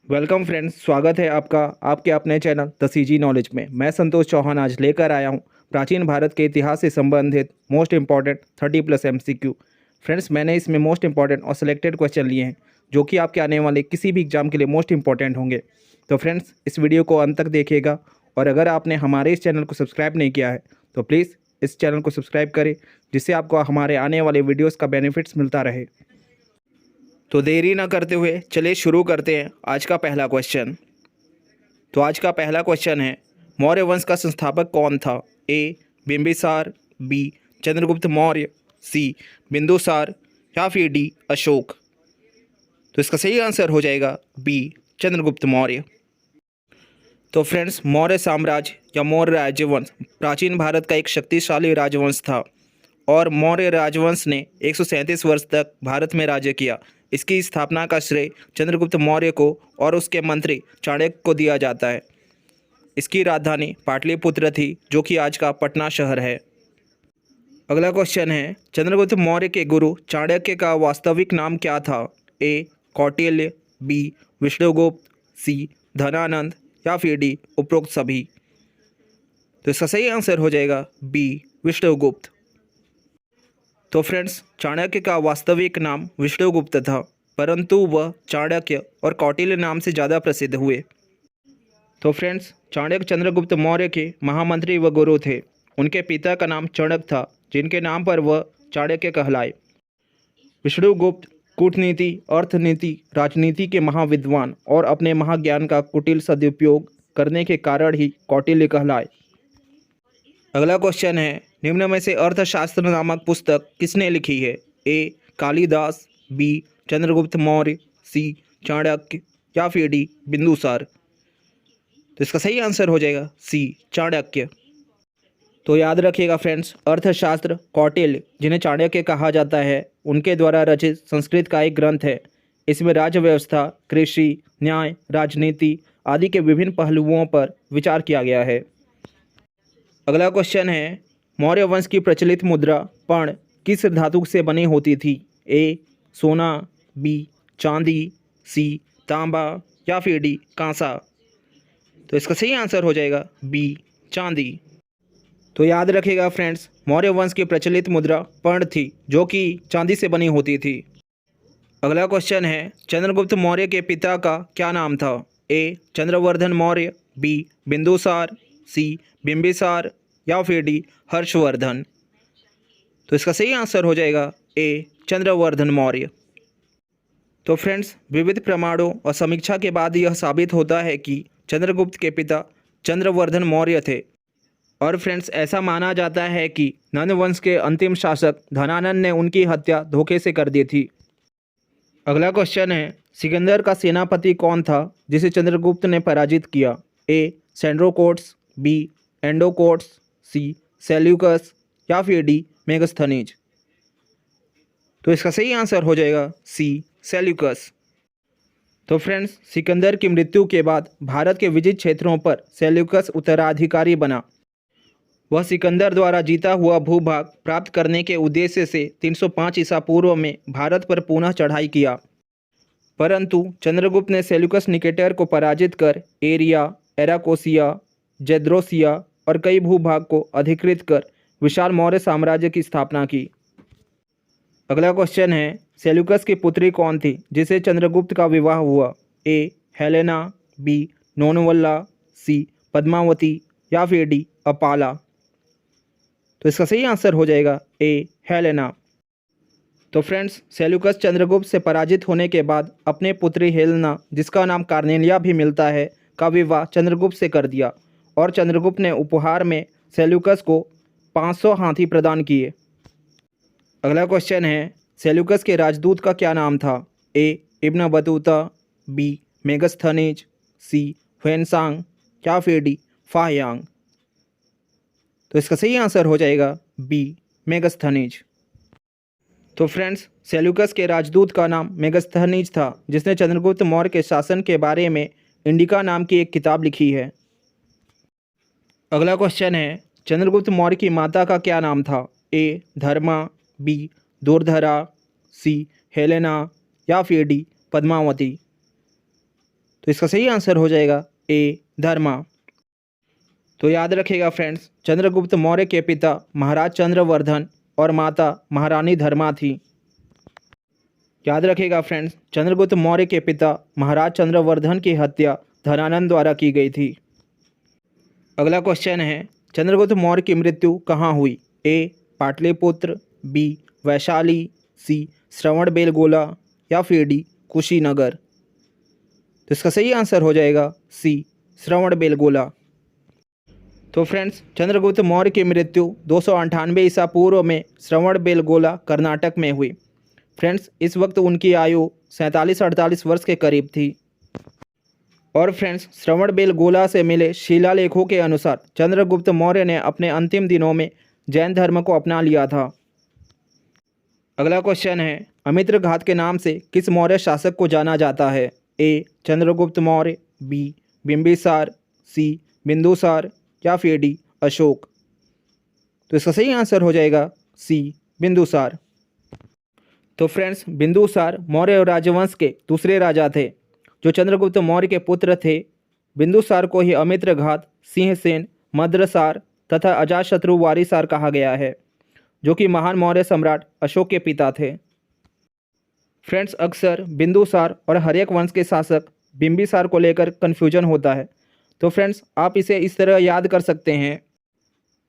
Welcome friends, स्वागत है आपका आपके अपने चैनल द सीजी नॉलेज में। मैं संतोष चौहान आज लेकर आया हूं प्राचीन भारत के इतिहास से संबंधित मोस्ट इंपॉर्टेंट 30+ MCQ। फ्रेंड्स, मैंने इसमें मोस्ट इंपॉर्टेंट और सिलेक्टेड क्वेश्चन लिए हैं जो कि आपके आने वाले किसी भी एग्जाम के लिए मोस्ट इंपॉर्टेंट होंगे। तो फ्रेंड्स, इस वीडियो को अंत तक देखिएगा और अगर आपने हमारे इस चैनल को सब्सक्राइब नहीं किया है तो प्लीज़ इस चैनल को सब्सक्राइब करें, जिससे आपको हमारे आने वाले वीडियोज़ का बेनिफिट्स मिलता रहे। तो देरी ना करते हुए चलिए शुरू करते हैं आज का पहला क्वेश्चन। तो आज का पहला क्वेश्चन है, मौर्य वंश का संस्थापक कौन था? ए बिंबिसार, बी चंद्रगुप्त मौर्य, सी बिंदुसार या फिर डी अशोक। तो इसका सही आंसर हो जाएगा बी चंद्रगुप्त मौर्य। तो फ्रेंड्स, मौर्य साम्राज्य या मौर्य राजवंश प्राचीन भारत का एक शक्तिशाली राजवंश था और मौर्य राजवंश ने 137 वर्ष तक भारत में राज्य किया। इसकी स्थापना का श्रेय चंद्रगुप्त मौर्य को और उसके मंत्री चाणक्य को दिया जाता है। इसकी राजधानी पाटलिपुत्र थी, जो कि आज का पटना शहर है। अगला क्वेश्चन है, चंद्रगुप्त मौर्य के गुरु चाणक्य का वास्तविक नाम क्या था? ए कौटिल्य, बी विष्णुगुप्त, सी धनानंद या फिर डी उपरोक्त सभी। तो इसका सही आंसर हो जाएगा बी विष्णुगुप्त। तो फ्रेंड्स, चाणक्य का वास्तविक नाम विष्णुगुप्त था, परंतु वह चाणक्य और कौटिल्य नाम से ज़्यादा प्रसिद्ध हुए। तो फ्रेंड्स, चाणक्य चंद्रगुप्त मौर्य के महामंत्री व गुरु थे। उनके पिता का नाम चाणक्य था, जिनके नाम पर वह चाणक्य कहलाए। विष्णुगुप्त कूटनीति, अर्थनीति, राजनीति के महाविद्वान और अपने महाज्ञान का कुटिल सदुपयोग करने के कारण ही कौटिल्य कहलाए। अगला क्वेश्चन है, निम्न में से अर्थशास्त्र नामक पुस्तक किसने लिखी है? ए कालिदास, बी चंद्रगुप्त मौर्य, सी चाणक्य या फिर डी बिंदुसार। तो इसका सही आंसर हो जाएगा सी चाणक्य। तो याद रखिएगा फ्रेंड्स, अर्थशास्त्र कौटिल्य, जिन्हें चाणक्य कहा जाता है, उनके द्वारा रचित संस्कृत का एक ग्रंथ है। इसमें राज्य व्यवस्था, कृषि, न्याय, राजनीति आदि के विभिन्न पहलुओं पर विचार किया गया है। अगला क्वेश्चन है, मौर्य वंश की प्रचलित मुद्रा पर्ण किस धातु से बनी होती थी? ए सोना, बी चांदी, सी तांबा या फिर डी कांसा। तो इसका सही आंसर हो जाएगा बी चांदी। तो याद रखिएगा फ्रेंड्स, मौर्य वंश की प्रचलित मुद्रा पर्ण थी, जो कि चांदी से बनी होती थी। अगला क्वेश्चन है, चंद्रगुप्त मौर्य के पिता का क्या नाम था? ए चंद्रवर्धन मौर्य, बी बिंदुसार, सी बिंबिसार या फिर डी हर्षवर्धन। तो इसका सही आंसर हो जाएगा ए चंद्रवर्धन मौर्य। तो फ्रेंड्स, विविध प्रमाणों और समीक्षा के बाद यह साबित होता है कि चंद्रगुप्त के पिता चंद्रवर्धन मौर्य थे। और फ्रेंड्स, ऐसा माना जाता है कि नंद वंश के अंतिम शासक धनानंद ने उनकी हत्या धोखे से कर दी थी। अगला क्वेश्चन है, सिकंदर का सेनापति कौन था जिसे चंद्रगुप्त ने पराजित किया? ए सेंड्रोकोट्स, बी एंडोकोट्स, सी सेल्यूकस या फिर डी मेगस्थनीज। तो इसका सही आंसर हो जाएगा सी सेल्यूकस। तो फ्रेंड्स, सिकंदर की मृत्यु के बाद भारत के विजित क्षेत्रों पर सेल्यूकस उत्तराधिकारी बना। वह सिकंदर द्वारा जीता हुआ भूभाग प्राप्त करने के उद्देश्य से 305 ईसा पूर्व में भारत पर पुनः चढ़ाई किया, परंतु चंद्रगुप्त ने सेल्यूकस निकेटर को पराजित कर एरिया, एराकोसिया, जेद्रोसिया और कई भूभाग को अधिकृत कर विशाल मौर्य साम्राज्य की स्थापना की। अगला क्वेश्चन है, सेल्यूकस की पुत्री कौन थी जिसे चंद्रगुप्त का विवाह हुआ? ए हेलेना, बी नोनवल्ला, सी पद्मावती या फिर डी अपाला। तो इसका सही आंसर हो जाएगा ए हेलेना। तो फ्रेंड्स, सेल्यूकस चंद्रगुप्त से पराजित होने के बाद अपने पुत्री हेलेना, जिसका नाम कार्नेलिया भी मिलता है, का विवाह चंद्रगुप्त से कर दिया और चंद्रगुप्त ने उपहार में सेल्यूकस को 500 हाथी प्रदान किए। अगला क्वेश्चन है, सेल्यूकस के राजदूत का क्या नाम था? ए इब्न बतूता, बी मेगस्थनीज, सी ह्वेनसांग या फिर डी फाहयांग। तो इसका सही आंसर हो जाएगा बी मेगस्थनीज। तो फ्रेंड्स, सेल्यूकस के राजदूत का नाम मेगस्थनीज था, जिसने चंद्रगुप्त मौर्य के शासन के बारे में इंडिका नाम की एक किताब लिखी है। अगला क्वेश्चन है, चंद्रगुप्त मौर्य की माता का क्या नाम था? ए धर्मा, बी दुर्धरा, सी हेलेना या फिर डी पद्मावती। तो इसका सही आंसर हो जाएगा ए धर्मा। तो याद रखिएगा फ्रेंड्स, चंद्रगुप्त मौर्य के पिता महाराज चंद्रवर्धन और माता महारानी धर्मा थी। याद रखिएगा फ्रेंड्स, चंद्रगुप्त मौर्य के पिता महाराज चंद्रवर्धन की हत्या धनानंद द्वारा की गई थी। अगला क्वेश्चन है, चंद्रगुप्त मौर्य की मृत्यु कहाँ हुई? ए पाटलिपुत्र, बी वैशाली, सी श्रवणबेलगोला या फिर डी कुशीनगर। तो इसका सही आंसर हो जाएगा सी श्रवणबेलगोला। तो फ्रेंड्स, चंद्रगुप्त मौर्य की मृत्यु 298 ईसा पूर्व में श्रवणबेलगोला कर्नाटक में हुई। फ्रेंड्स, इस वक्त उनकी आयु 47-48 वर्ष के करीब थी। और फ्रेंड्स, श्रवणबेलगोला से मिले शिलालेखों के अनुसार चंद्रगुप्त मौर्य ने अपने अंतिम दिनों में जैन धर्म को अपना लिया था। अगला क्वेश्चन है, अमित्र घात के नाम से किस मौर्य शासक को जाना जाता है? ए चंद्रगुप्त मौर्य, बी बिंबिसार, सी बिंदुसार या फिर डी अशोक। तो इसका सही आंसर हो जाएगा सी बिंदुसार। तो फ्रेंड्स, बिंदुसार मौर्य राजवंश के दूसरे राजा थे जो चंद्रगुप्त मौर्य के पुत्र थे। बिंदुसार को ही अमित्र घात, सिंहसेन, मद्रसार तथा अजातशत्रु वारिसार कहा गया है, जो कि महान मौर्य सम्राट अशोक के पिता थे। फ्रेंड्स, अक्सर बिंदुसार और हर्यक वंश के शासक बिंबिसार को लेकर कन्फ्यूजन होता है। तो फ्रेंड्स, आप इसे इस तरह याद कर सकते हैं,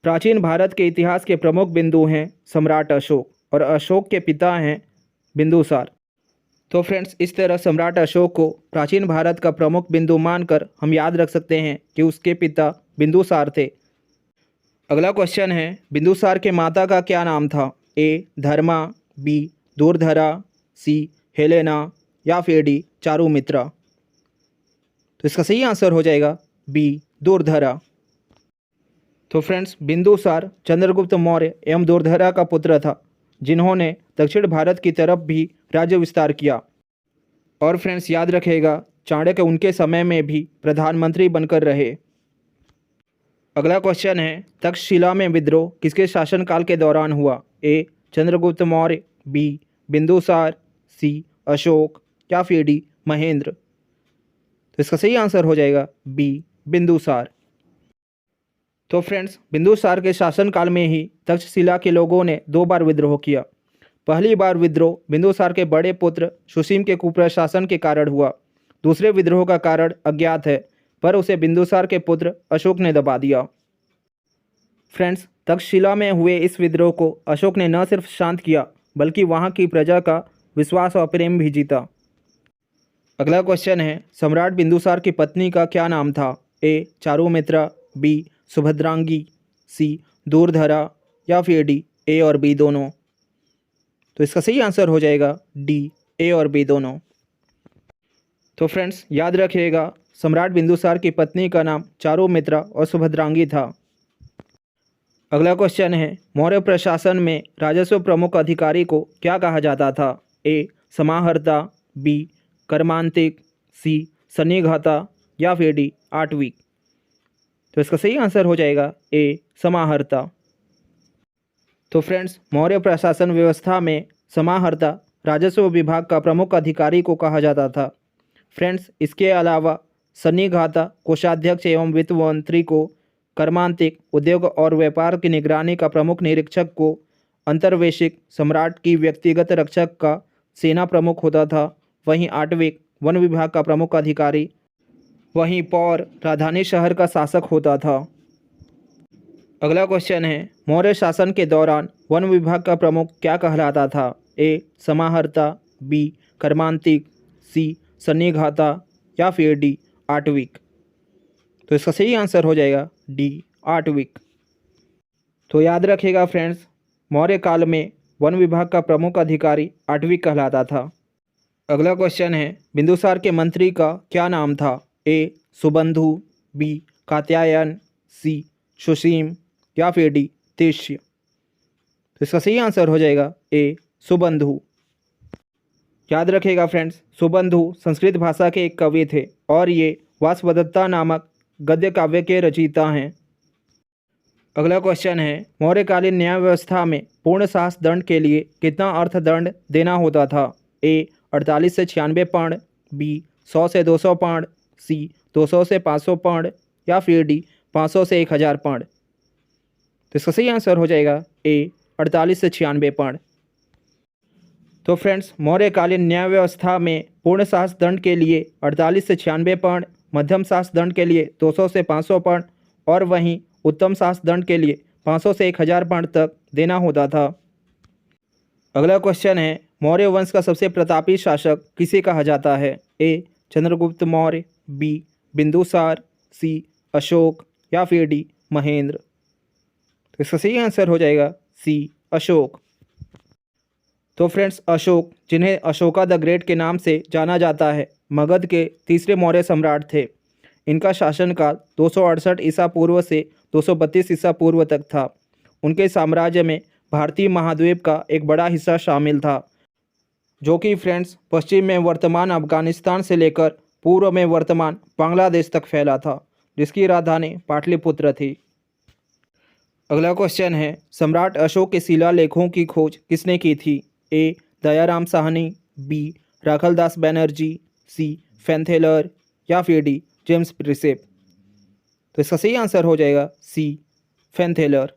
प्राचीन भारत के इतिहास के प्रमुख बिंदु हैं सम्राट अशोक और अशोक के पिता हैं बिंदुसार। तो फ्रेंड्स, इस तरह सम्राट अशोक को प्राचीन भारत का प्रमुख बिंदु मानकर हम याद रख सकते हैं कि उसके पिता बिंदुसार थे। अगला क्वेश्चन है, बिंदुसार के माता का क्या नाम था? ए धर्मा, बी दूरधरा, सी हेलेना या फिर डी चारुमित्रा। तो इसका सही आंसर हो जाएगा बी दूरधरा। तो फ्रेंड्स, बिंदुसार चंद्रगुप्त मौर्य एवं दूरधरा का पुत्र था, जिन्होंने दक्षिण भारत की तरफ भी राज्य विस्तार किया। और फ्रेंड्स, याद रखिएगा, चाणक्य उनके समय में भी प्रधानमंत्री बनकर रहे। अगला क्वेश्चन है, तक्षशिला में विद्रोह किसके शासनकाल के दौरान हुआ? ए चंद्रगुप्त मौर्य, बी बिंदुसार, सी अशोक या फिर डी महेंद्र। तो इसका सही आंसर हो जाएगा बी बिंदुसार। तो फ्रेंड्स, बिंदुसार के शासनकाल में ही तक्षशिला के लोगों ने 2 बार विद्रोह किया। पहली बार विद्रोह बिंदुसार के बड़े पुत्र सुसीम के कुप्रशासन के कारण हुआ। दूसरे विद्रोह का कारण अज्ञात है, पर उसे बिंदुसार के पुत्र अशोक ने दबा दिया। फ्रेंड्स, तक्षशिला में हुए इस विद्रोह को अशोक ने न सिर्फ शांत किया, बल्कि वहाँ की प्रजा का विश्वास और प्रेम भी जीता। अगला क्वेश्चन है, सम्राट बिंदुसार की पत्नी का क्या नाम था? ए चारुमित्रा, बी सुभद्रांगी, सी दूरधरा या फिर डी ए और बी दोनों। तो इसका सही आंसर हो जाएगा डी ए और बी दोनों। तो फ्रेंड्स, याद रखिएगा, सम्राट बिंदुसार की पत्नी का नाम चारुमित्रा और सुभद्रांगी था। अगला क्वेश्चन है, मौर्य प्रशासन में राजस्व प्रमुख अधिकारी को क्या कहा जाता था? ए समाहर्ता, बी कर्मांतिक, सी सन्निघाता या फिर डी आटविक। तो इसका सही आंसर हो जाएगा ए समाहर्ता। तो फ्रेंड्स, मौर्य प्रशासन व्यवस्था में समाहर्ता राजस्व विभाग का प्रमुख अधिकारी को कहा जाता था। फ्रेंड्स, इसके अलावा सन्निघाता कोषाध्यक्ष एवं वित्त मंत्री को, कर्मांतिक उद्योग और व्यापार की निगरानी का प्रमुख निरीक्षक को, अंतर्वेशिक सम्राट की व्यक्तिगत रक्षक का सेना प्रमुख होता था, वहीं आटविक वन विभाग का प्रमुख अधिकारी, वहीं पौर राजधानी शहर का शासक होता था। अगला क्वेश्चन है, मौर्य शासन के दौरान वन विभाग का प्रमुख क्या कहलाता था? ए समाहर्ता, बी कर्मांतिक, सी सन्निघाता या फिर डी आटविक। तो इसका सही आंसर हो जाएगा डी आटविक। तो याद रखिएगा फ्रेंड्स, मौर्य काल में वन विभाग का प्रमुख अधिकारी आटविक कहलाता था। अगला क्वेश्चन है, बिंदुसार के मंत्री का क्या नाम था? ए सुबंधु, बी कात्यायन, सी सुसीम या फिर डी तिष्य। तो इसका सही आंसर हो जाएगा ए सुबंधु। याद रखिएगा फ्रेंड्स, सुबंधु संस्कृत भाषा के एक कवि थे और ये वासवदत्ता नामक गद्य काव्य के रचयिता हैं। अगला क्वेश्चन है, मौर्यकालीन न्याय व्यवस्था में पूर्ण साहस दंड के लिए कितना अर्थदंड देना होता था? ए 48 से 96 पाउंड, बी 100 से 200 पाउंड, सी 200 से 500 पाउंड या फिर डी 500 से 1000 पाउंड। तो इसका सही आंसर हो जाएगा ए 48 से 96 पाउंड। तो फ्रेंड्स, मौर्यकालीन न्याय व्यवस्था में पूर्ण साहस दंड के लिए 48 से 96 पाउंड, मध्यम साहस दंड के लिए 200 से 500 पाउंड और वहीं उत्तम साहस दंड के लिए 500 से 1000 पाउंड तक देना होता था। अगला क्वेश्चन है, मौर्य वंश का सबसे प्रतापी शासक किसे कहा जाता है? ए चंद्रगुप्त मौर्य, बी बिंदुसार, सी अशोक या फिर डी महेंद्र। तो इसका सही आंसर हो जाएगा सी अशोक। तो फ्रेंड्स, अशोक, जिन्हें अशोका द ग्रेट के नाम से जाना जाता है, मगध के तीसरे मौर्य सम्राट थे। इनका शासनकाल 268 ईसा पूर्व से 232 ईसा पूर्व तक था। उनके साम्राज्य में भारतीय महाद्वीप का एक बड़ा हिस्सा शामिल था, जो कि फ्रेंड्स पश्चिम में वर्तमान अफगानिस्तान से लेकर पूर्व में वर्तमान बांग्लादेश तक फैला था, जिसकी राजधानी पाटलिपुत्र थी। अगला क्वेश्चन है, सम्राट अशोक के शिलालेखों की खोज किसने की थी? ए दयाराम साहनी, बी राखलदास बैनर्जी, सी फैंथेलर या फिर डी जेम्स प्रिसेप। तो इसका सही आंसर हो जाएगा सी फैंथेलर।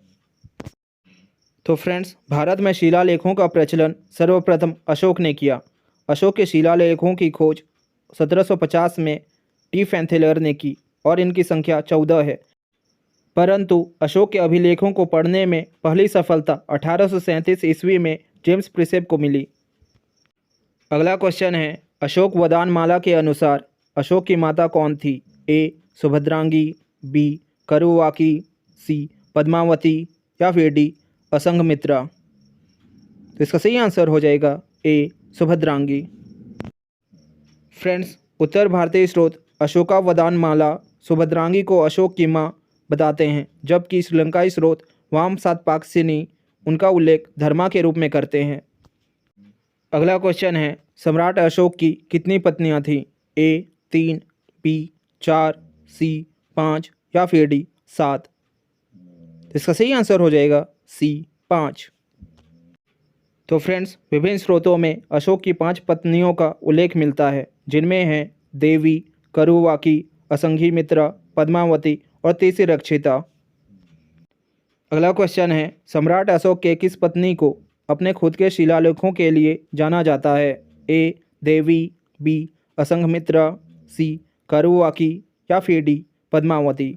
तो फ्रेंड्स, भारत में शिलालेखों का प्रचलन सर्वप्रथम अशोक ने किया। अशोक के शिलालेखों की खोज 1750 में टी फैंथेलर ने की और इनकी संख्या 14 है। परंतु अशोक के अभिलेखों को पढ़ने में पहली सफलता 1837 ईस्वी में जेम्स प्रिसेप को मिली। अगला क्वेश्चन है, अशोक वदानमाला के अनुसार अशोक की माता कौन थी? ए सुभद्रांगी, बी करुवाकी, सी पद्मावती या फिर डी असंघमित्रा। तो इसका सही आंसर हो जाएगा ए सुभद्रांगी। फ्रेंड्स, उत्तर भारतीय स्रोत अशोका वदानमाला सुभद्रांगी को अशोक की मां बताते हैं, जबकि श्रीलंकाई स्रोत वाम सातपाक्सिनी उनका उल्लेख धर्मा के रूप में करते हैं। अगला क्वेश्चन है, सम्राट अशोक की कितनी पत्नियां थीं? ए 3, बी 4, सी 5 या फिर डी 7। इसका सही आंसर हो जाएगा सी 5। तो फ्रेंड्स, विभिन्न स्रोतों में अशोक की 5 पत्नियों का उल्लेख मिलता है, जिनमें हैं देवी, करुवाकी, असंघमित्रा, पद्मावती और तीसरी रक्षिता। अगला क्वेश्चन है, सम्राट अशोक के किस पत्नी को अपने खुद के शिलालेखों के लिए जाना जाता है? ए देवी, बी असंघमित्रा, सी करुवाकी या फिर डी पद्मावती।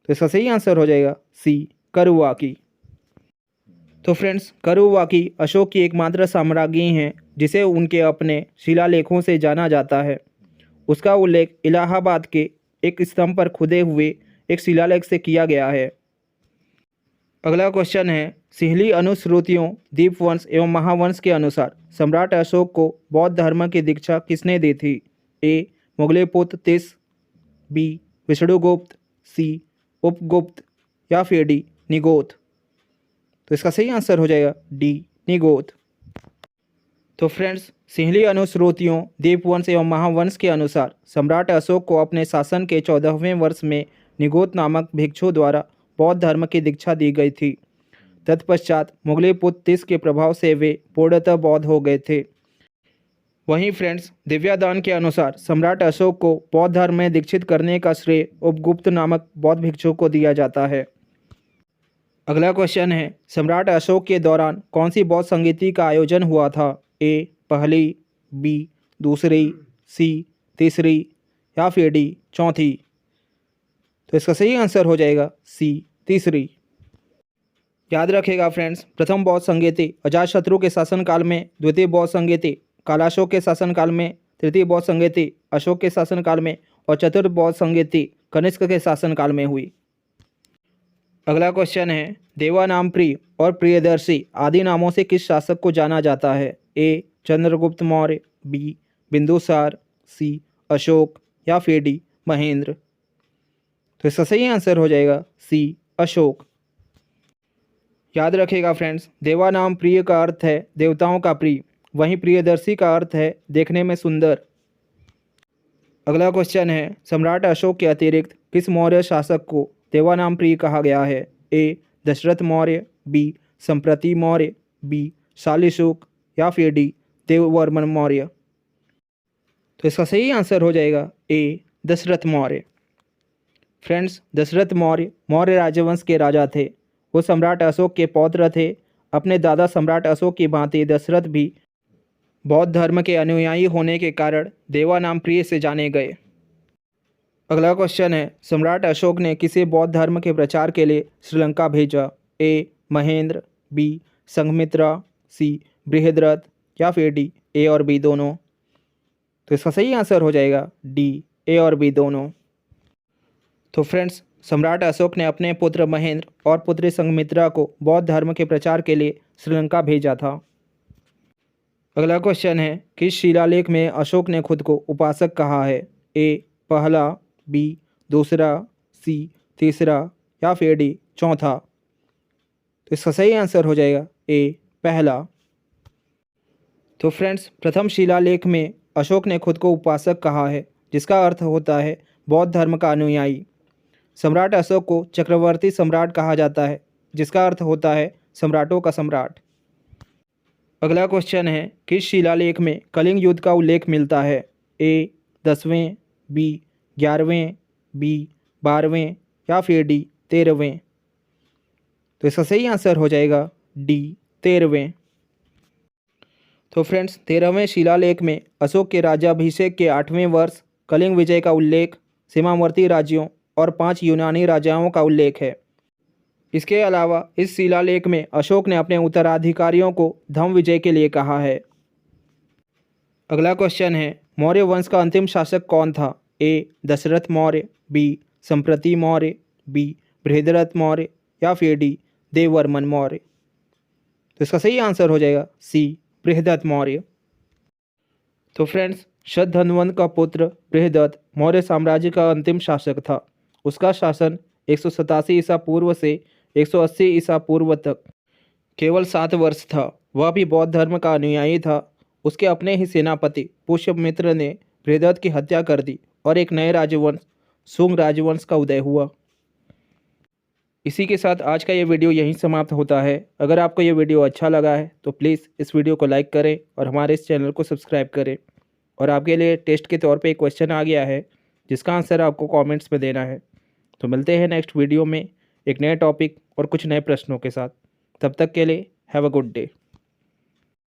तो इसका सही आंसर हो जाएगा सी करुवाकी। तो फ्रेंड्स, करुवाकी अशोक की एकमात्र साम्राज्ञी हैं जिसे उनके अपने शिलालेखों से जाना जाता है। उसका उल्लेख इलाहाबाद के एक स्तंभ पर खुदे हुए एक शिलालेख से किया गया है। अगला क्वेश्चन है, सिंहली अनुश्रुतियों, दीपवंश एवं महावंश के अनुसार सम्राट अशोक को बौद्ध धर्म की दीक्षा किसने दी थी? ए मुगलेपुत्र तिस, बी विष्णुगुप्त, सी उपगुप्त या फिर डी निगोथ। तो इसका सही आंसर हो जाएगा डी निगोथ। तो फ्रेंड्स, सिंहली अनुश्रुतियों, दीपवंश एवं महावंश के अनुसार सम्राट अशोक को अपने शासन के 14वें वर्ष में निगोथ नामक भिक्षु द्वारा बौद्ध धर्म की दीक्षा दी गई थी। तत्पश्चात मुगलेपुत्र तिस के प्रभाव से वे पूर्णतः बौद्ध हो गए थे। वहीं फ्रेंड्स, दिव्यादान के अनुसार सम्राट अशोक को बौद्ध धर्म में दीक्षित करने का श्रेय उपगुप्त नामक बौद्ध भिक्षु को दिया जाता है। अगला क्वेश्चन है, सम्राट अशोक के दौरान कौन सी बौद्ध संगीति का आयोजन हुआ था? ए पहली, बी दूसरी, सी तीसरी या फिर डी चौथी। तो इसका सही आंसर हो जाएगा सी तीसरी। याद रखेगा फ्रेंड्स, प्रथम बौद्ध संगीति अजातशत्रु के शासनकाल में, द्वितीय बौद्ध संगीति कालाशोक के शासनकाल में, तृतीय बौद्ध संगीति अशोक के शासनकाल में और चतुर्थ बौद्ध संगीति कनिष्क के शासनकाल में हुई। अगला क्वेश्चन है, देवानामप्रिय और प्रियदर्शी आदि नामों से किस शासक को जाना जाता है? ए चंद्रगुप्त मौर्य, बी बिंदुसार, सी अशोक या फिर डी महेंद्र। तो इसका सही आंसर हो जाएगा सी अशोक। याद रखिएगा फ्रेंड्स, देवानाम प्रिय का अर्थ है देवताओं का प्रिय, वहीं प्रियदर्शी का अर्थ है देखने में सुंदर। अगला क्वेश्चन है, सम्राट अशोक के अतिरिक्त किस मौर्य शासक को देवानाम प्रिय कहा गया है? ए दशरथ मौर्य, बी संप्रति मौर्य, बी शालिशुक या फिर डी देववर्मन मौर्य। तो इसका सही आंसर हो जाएगा ए दशरथ मौर्य। फ्रेंड्स, दशरथ मौर्य मौर्य राजवंश के राजा थे। वो सम्राट अशोक के पौत्र थे। अपने दादा सम्राट अशोक की भांति दशरथ भी बौद्ध धर्म के अनुयायी होने के कारण देवा नाम प्रिय से जाने गए। अगला क्वेश्चन है, सम्राट अशोक ने किसे बौद्ध धर्म के प्रचार के लिए श्रीलंका भेजा? ए महेंद्र, बी संघमित्रा, सी बृहद्रथ या फिर डी ए और बी दोनों। तो इसका सही आंसर हो जाएगा डी ए और बी दोनों। तो फ्रेंड्स, सम्राट अशोक ने अपने पुत्र महेंद्र और पुत्री संघमित्रा को बौद्ध धर्म के प्रचार के लिए श्रीलंका भेजा था। अगला क्वेश्चन है, किस शिलालेख में अशोक ने खुद को उपासक कहा है? ए पहला, बी दूसरा, सी तीसरा या फिर डी चौथा। तो इसका सही आंसर हो जाएगा ए पहला। तो फ्रेंड्स, प्रथम शिलालेख में अशोक ने खुद को उपासक कहा है, जिसका अर्थ होता है बौद्ध धर्म का अनुयायी। सम्राट अशोक को चक्रवर्ती सम्राट कहा जाता है, जिसका अर्थ होता है सम्राटों का सम्राट। अगला क्वेश्चन है, किस शिलालेख में कलिंग युद्ध का उल्लेख मिलता है? ए 10वें, बी 11वें, बी 12वें या फिर डी 13वें। तो इसका सही आंसर हो जाएगा डी 13वें। तो फ्रेंड्स, 13वें शिलालेख में अशोक के राज्याभिषेक के 8वें वर्ष कलिंग विजय का उल्लेख, सीमावर्ती राज्यों और 5 यूनानी राजाओं का उल्लेख है। इसके अलावा इस शिलालेख में अशोक ने अपने उत्तराधिकारियों को धम्म विजय के लिए कहा है। अगला क्वेश्चन है, मौर्य वंश का अंतिम शासक कौन था? ए दशरथ मौर्य, बी संप्रति मौर्य, बी बृहद्रथ मौर्य या फिर डी देववर्मन मौर्य। तो इसका सही आंसर हो जाएगा सी बृहद्रथ मौर्य। तो फ्रेंड्स, शतधन्वंत का पुत्र बृहद्रथ मौर्य साम्राज्य का अंतिम शासक था। उसका शासन 187 ईसा पूर्व से 180 ईसा पूर्व तक केवल 7 वर्ष था। वह भी बौद्ध धर्म का अनुयायी था। उसके अपने ही सेनापति पुष्यमित्र ने बृहद्रथ की हत्या कर दी और एक नए राजवंश शुंग राजवंश का उदय हुआ। इसी के साथ आज का ये वीडियो यहीं समाप्त होता है। अगर आपको ये वीडियो अच्छा लगा है तो प्लीज़ इस वीडियो को लाइक करें और हमारे इस चैनल को सब्सक्राइब करें। और आपके लिए टेस्ट के तौर पे एक क्वेश्चन आ गया है, जिसका आंसर आपको कमेंट्स में देना है। तो मिलते हैं नेक्स्ट वीडियो में एक नए टॉपिक और कुछ नए प्रश्नों के साथ। तब तक के लिए हैव अ गुड डे।